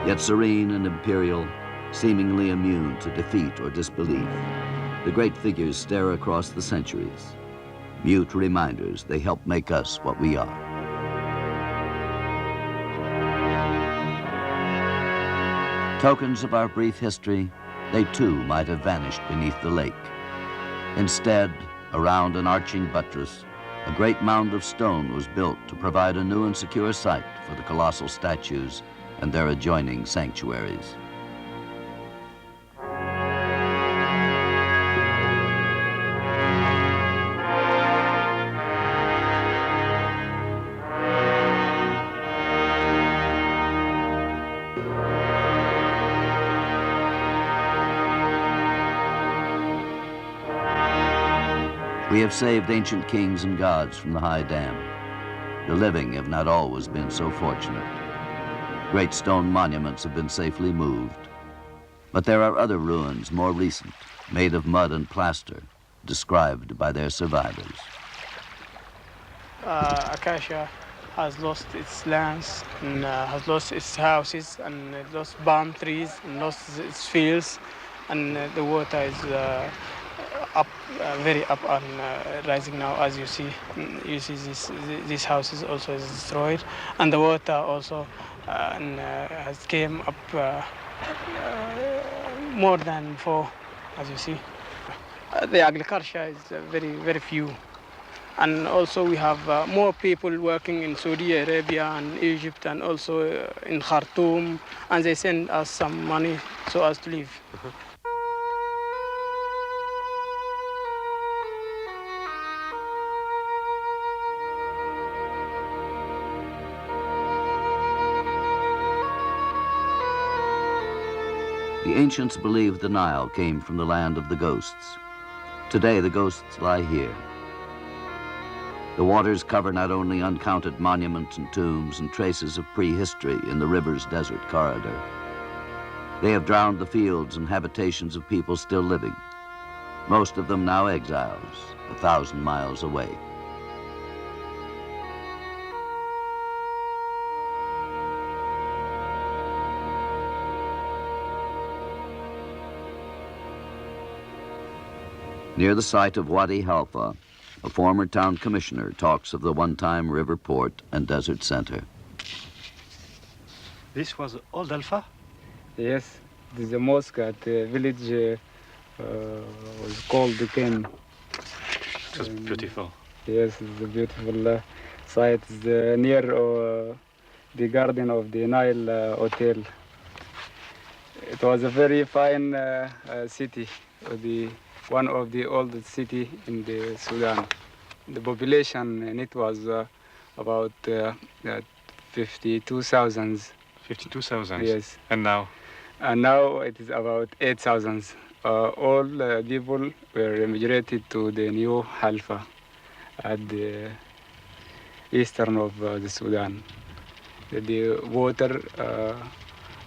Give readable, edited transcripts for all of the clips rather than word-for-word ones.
Yet serene and imperial, seemingly immune to defeat or disbelief, the great figures stare across the centuries, mute reminders they help make us what we are. Tokens of our brief history, they too might have vanished beneath the lake. Instead, around an arching buttress, a great mound of stone was built to provide a new and secure site for the colossal statues and their adjoining sanctuaries. We have saved ancient kings and gods from the high dam. The living have not always been so fortunate. Great stone monuments have been safely moved. But there are other ruins more recent, made of mud and plaster, described by their survivors. Acacia has lost its lands and has lost its houses and it lost palm trees and lost its fields, and the water is up, very up and rising now. As you see this houses also is destroyed, and the water also has came up more than before, as you see. The agriculture is very few, and also we have more people working in Saudi Arabia and Egypt and also in Khartoum, and they send us some money so as to live. The ancients believed the Nile came from the land of the ghosts. Today, the ghosts lie here. The waters cover not only uncounted monuments and tombs and traces of prehistory in the river's desert corridor. They have drowned the fields and habitations of people still living, most of them now exiles, 1,000 miles away. Near the site of Wadi Halfa, a former town commissioner talks of the one-time river port and desert center. This was old Halfa? Yes, this is a mosque at the village was called the Ken. It was beautiful. Yes, it's a beautiful site. It's near the garden of the Nile Hotel. It was a very fine city, one of the oldest city in the Sudan. The population in it was about 52,000. 52,000? Yes. And now? And now it is about 8,000. All people were immigrated to the new Halfa at the eastern of the Sudan. The water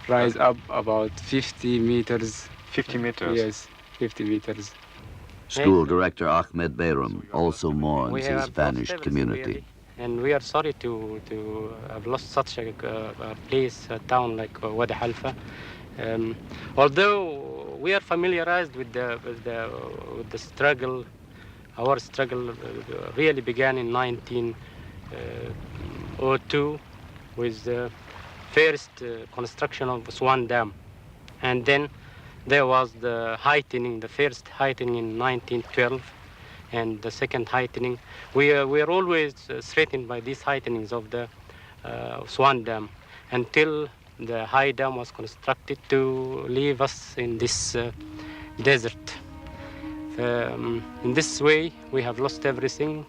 rise up about 50 meters. 50 meters? Yes, 50 meters. School director Ahmed Bayram also mourns his vanished community. Really. And we are sorry to have lost such a place, a town like Wadi Halfa. Although we are familiarized with the struggle, our struggle really began in 1902 with the first construction of Swan Dam, and then there was the heightening, the first heightening in 1912, and the second heightening. We are always threatened by these heightenings of the Swan Dam until the high dam was constructed to leave us in this desert. In this way, we have lost everything,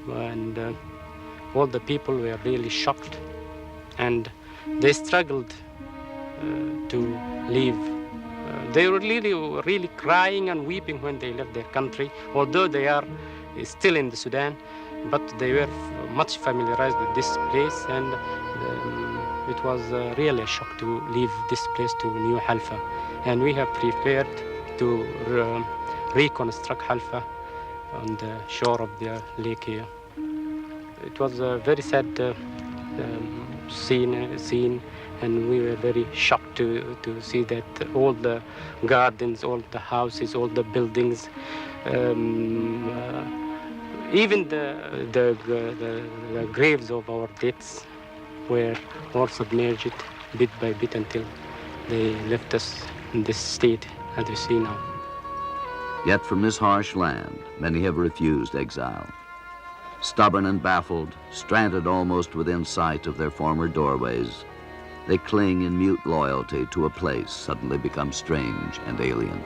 and all the people were really shocked, and they struggled to leave. They were really crying and weeping when they left their country, although they are still in the Sudan, but they were much familiarized with this place, and it was really a shock to leave this place to New Halfa. And we have prepared to reconstruct Halfa on the shore of the lake here. It was a very sad scene, And we were very shocked to see that all the gardens, all the houses, all the buildings, even the graves of our deads were all submerged bit by bit until they left us in this state as we see now. Yet from this harsh land, many have refused exile. Stubborn and baffled, stranded almost within sight of their former doorways, they cling in mute loyalty to a place suddenly become strange and alien.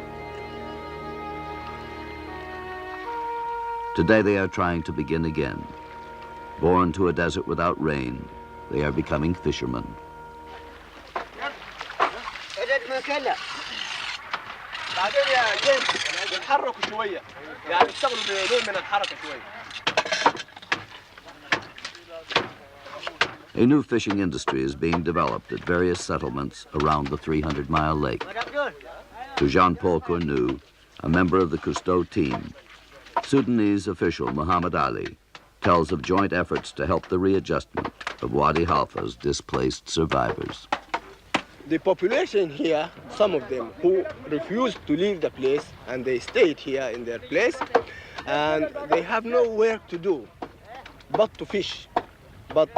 Today they are trying to begin again. Born to a desert without rain, they are becoming fishermen. A new fishing industry is being developed at various settlements around the 300-mile lake. To Jean-Paul Cornu, a member of the Cousteau team, Sudanese official Muhammad Ali tells of joint efforts to help the readjustment of Wadi Halfa's displaced survivors. The population here, some of them who refused to leave the place and they stayed here in their place, and they have no work to do but to fish. But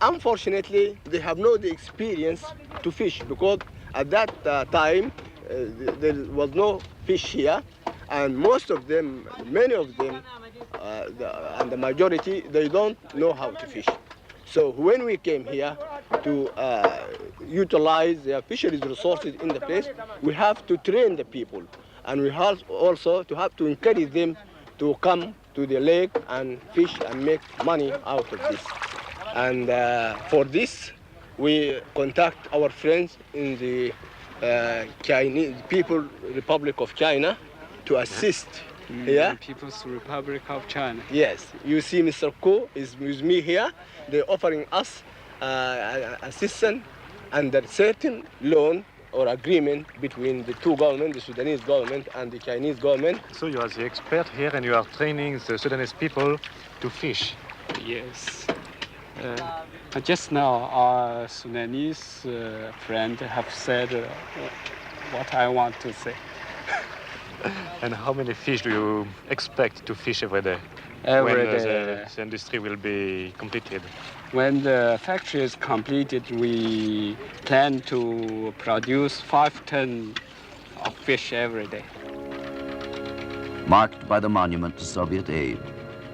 unfortunately, they have no the experience to fish because at that time there was no fish here, and most of them, many of them, and the majority, they don't know how to fish. So when we came here to utilize the fisheries resources in the place, we have to train the people, and we have also to have to encourage them to come to the lake and fish and make money out of this. And for this, we contact our friends in the Chinese People's Republic of China to assist. Yeah? People's Republic of China. Yes, you see Mr. Ko is with me here. They're offering us assistance under certain loan or agreement between the two governments, the Sudanese government and the Chinese government. So you are the expert here and you are training the Sudanese people to fish. Yes. Just now, our Sudanese friend have said what I want to say. And how many fish do you expect to fish every day? Every when day. The industry will be completed? When the factory is completed, we plan to produce 5 tons of fish every day. Marked by the monument to Soviet aid,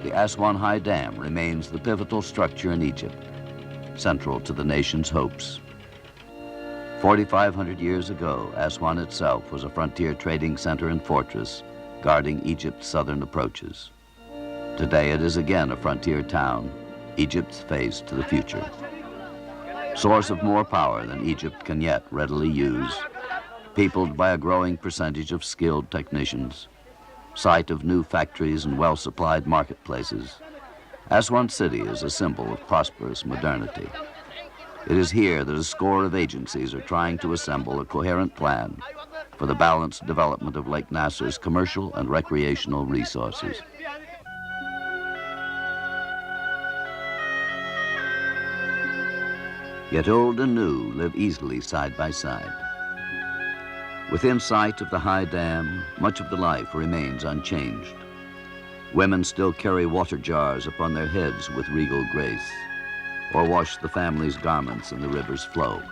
the Aswan High Dam remains the pivotal structure in Egypt, central to the nation's hopes. 4,500 years ago, Aswan itself was a frontier trading center and fortress, guarding Egypt's southern approaches. Today it is again a frontier town, Egypt's face to the future. Source of more power than Egypt can yet readily use, peopled by a growing percentage of skilled technicians, site of new factories and well-supplied marketplaces, Aswan City is a symbol of prosperous modernity. It is here that a score of agencies are trying to assemble a coherent plan for the balanced development of Lake Nasser's commercial and recreational resources. Yet old and new live easily side by side. Within sight of the high dam, much of the life remains unchanged. Women still carry water jars upon their heads with regal grace, or wash the family's garments in the river's flow.